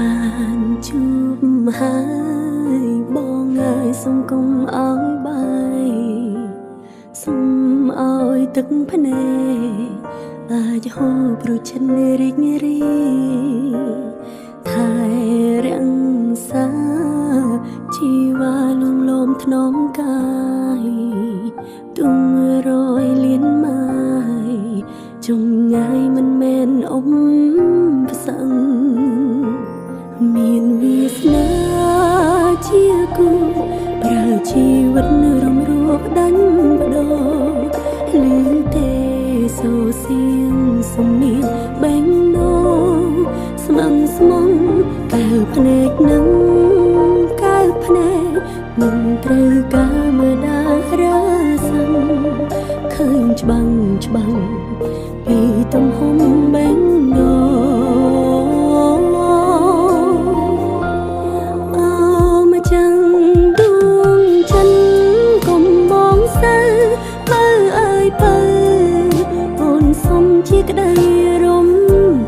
បានជួបហើយបងអើយសូមកុំឲ្យបាយសូមឲ្យទឹកភ្នែកអាចហូរព្រោះចិត្តរីករាយថែរក្សាជីវ៉ាលំលំថ្នមកាយទុំរយលៀនម៉ាយចងងាយមិនមែនអ៊ំផ្សឹងមានវាសនាជាគូប្រើជីវិតរំរោះដាញ់បដោលឺទេសូសៀងសំនៀងបែងនោស្មឹងស្មងកែវភ្នែកនឹងកែវភ្នែកមិនត្រូវការមើលដារាសាំឃើញច្បាំងច្បាំងពីទំហំបែងនោជាក្តីរំ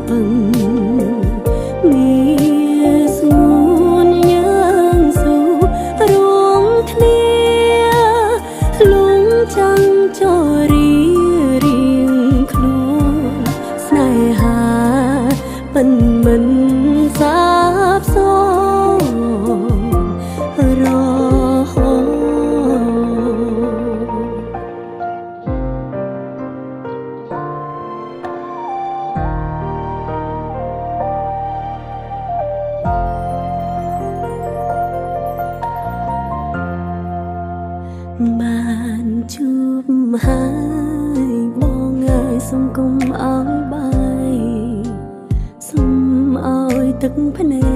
ពឹងងារស្ងួនយ៉ាងស៊ូរួមគ្នាលងចាំងចរីរៀងខ្លួនស្នេហាមិនសាបសូន្យរហូតបានជួបហើយបងអើយសូមកុំឲ្យបាយសូមឲ្យទឹកភ្នែ